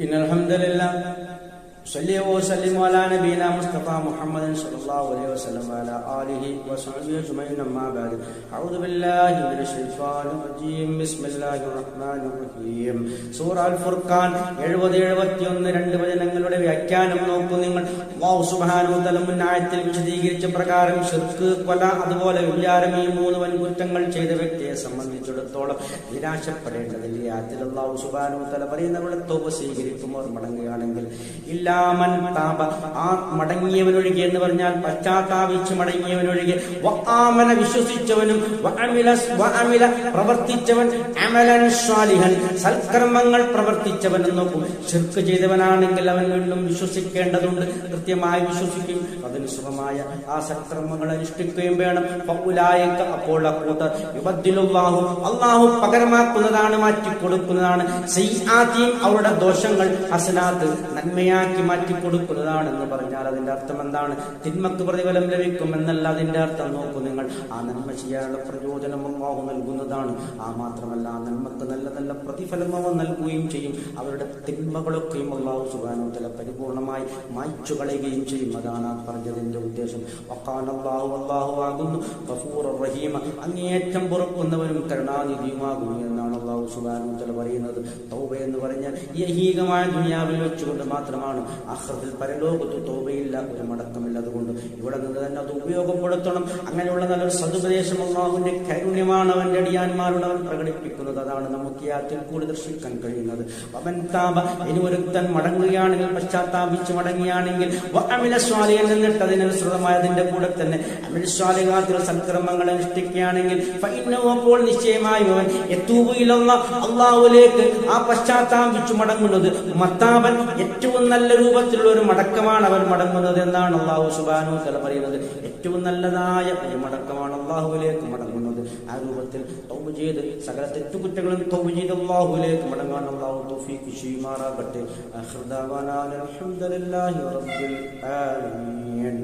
إن الحمد لله صلى وسلم على نبينا مصطفى محمد صلى الله عليه وسلم وعلى آله وصحبه أجمعين أما بعد أعوذ بالله من الشيطان الرجيم بسم الله الرحمن الرحيم സൂറ അൽ ഫുർഖാൻ 70-71 രണ്ട് വചനങ്ങളുടെ വ്യാഖ്യാനം നോക്കൂ നിങ്ങൾ. അല്ലാഹു സുബ്ഹാനഹു വ തആല മുൻ ആയത്തിൽ വിശദീകരിച്ച പ്രകാരം ശിർക്ക്, കൊല, അതുപോലെ വ്യഭിചാരം ഈ മൂന്ന് വൻകുറ്റങ്ങൾ ചെയ്ത വ്യക്തിയെ സംബന്ധിച്ചിടത്തോളം നിരാശപ്പെടേണ്ടതില്ല. ആയത്തിൽ അല്ലാഹു സുബ്ഹാനഹു വ തആല പറയുന്നവരുടെ തൗബ സ്വീകരിക്കുമ്പോൾ മടങ്ങുകയാണെങ്കിൽ ഇല്ലാമൻ താബ, ആ മടങ്ങിയവനൊഴികെ എന്ന് പറഞ്ഞാൽ പശ്ചാത്താപിച്ച് മടങ്ങിയവനൊഴികെ, വആമന വിശ്വസിച്ചവനും, വഅമില പ്രവർത്തിച്ചവൻ, അമലൻ സ്വാലിഹൻ സൽക്കർമ്മങ്ങൾ പ്രവർത്തിച്ചവൻ എന്ന് നോക്കും. ശിർക്ക് ചെയ്തവനാണെങ്കിൽ അവൻ വീണ്ടും വിശ്വസിക്കേണ്ടതുണ്ട്, കൃത്യമായി വിശ്വസിക്കും, അതിനുസൃതമായ ആ സൽക്കർമ്മങ്ങൾ അനുഷ്ഠിക്കുകയും വേണം. ഫൗലായിക, അപ്പോൾ അക്കൂട്ടർ യുബദ്ദിലുല്ലാഹു, അല്ലാഹു പകരമാക്കുന്നതാണ്, മാറ്റിക്കൊടുക്കുന്നതാണ്, സയ്യിആതീം അവരുടെ ദോഷങ്ങൾ ഹസനാത്ത് നന്മയാക്കി മാറ്റിക്കൊടുക്കുന്നതാണെന്ന് പറഞ്ഞാൽ അതിന്റെ അർത്ഥം എന്താണ്? തിന്മക്ക് പ്രതിഫലം ലഭിക്കും എന്നല്ല അതിന്റെ അർത്ഥം. നോക്കൂ നിങ്ങൾ, ആ നന്മ ചെയ്യാനുള്ള പ്രയോജനം അല്ലാഹു നൽകുന്നതാണ്. ആ മാത്രമല്ല ആ നന്മക്ക് നല്ല നല്ല പ്രതിഫലം അവ നൽകുകയും ചെയ്യും. അവരുടെ തിന്മകളൊക്കെയും അല്ലാഹു സുബ്ഹാനഹു വ തആല പരിപൂർണമായി മായ്ച്ചു കളയുകയും ചെയ്യും. അതാണ് ആ പറഞ്ഞതിന്റെ ഉദ്ദേശം. അല്ലാഹു ആകുന്നു ഗഫൂറുർ റഹീം, അങ്ങേയറ്റം പൊറുക്കുന്നവനും കരുണാനിധിയുമാകുന്നു എന്നാണ് അല്ലാഹു സുബ്ഹാനഹു വ തആല പറയുന്നത്. തൗബ എന്ന് പറഞ്ഞാൽ യഹീകമായ ദുനിയാവിൽ വെച്ചുകൊണ്ട് മാത്രമാണ്. ആഖിറത്തിൽ പരലോകത്ത് തൗബയില്ല, ഒരു മടക്കമില്ല. അതുകൊണ്ട് ഇവിടെ നിന്ന് തന്നെ അത് ഉപയോഗപ്പെടുത്തണം. അങ്ങനെയുള്ള നല്ലൊരു സതുപദേശം അല്ലാഹുവിന്റെ കാരുണ്യമാണ് അവന്റെ അടിയാന്മാരോട് അവൻ പ്രകടിപ്പിക്കുന്നത്. അതാണ് നമുക്ക് ഈ ആയത്തിൽ കൂടി ദർശിക്കാൻ കഴിയുന്നത്. വമൻ താബ, ഇനി ഒരുത്തൻ മടങ്ങുകയാണെങ്കിൽ, പശ്ചാത്താപിച്ച് മടങ്ങുകയാണെങ്കിൽ, വഅമില സ്വാലിഹൻ എന്നിട്ട് അതിനനുസൃതമായതിന്റെ കൂടെ തന്നെ അമിൽ സ്വാലിഹാത്തുൽ സൽക്കർമ്മങ്ങൾ അനുഷ്ഠിക്കുകയാണെങ്കിൽ, ഫഇന്നഹു, അപ്പോൾ നിശ്ചയമായും അവൻ യതൂബു ഇലല്ലാഹ്, അല്ലാഹുവിലേക്ക് ആ പശ്ചാത്താപിച്ചു മടങ്ങുന്നത് മത്താബൻ, ഏറ്റവും നല്ല രൂപത്തിലുള്ള ഒരു മടക്കമാണ് അവൻ മടങ്ങുന്നത് എന്നാണ് അല്ലാഹു സുബ്ഹാനഹു വ തആല പറയുന്നത്. ഏറ്റവും നല്ലതായ ഒരു മടക്കമാണ് അല്ലാഹുവിലേക്ക് മടങ്ങുന്നത്. ആ രൂപത്തിൽ തൗബ ചെയ്ത് സകല തെറ്റുകുറ്റങ്ങളും തൗബ ചെയ്ത് അല്ലാഹുവിലേക്ക് മടങ്ങാൻ അല്ലാഹു തൗഫീഖ് ചെയ്യുമാറാകട്ടെ. ആഖിറു ദഅവാനാ അൽഹംദുലില്ലാഹി റബ്ബിൽ ആലമീൻ.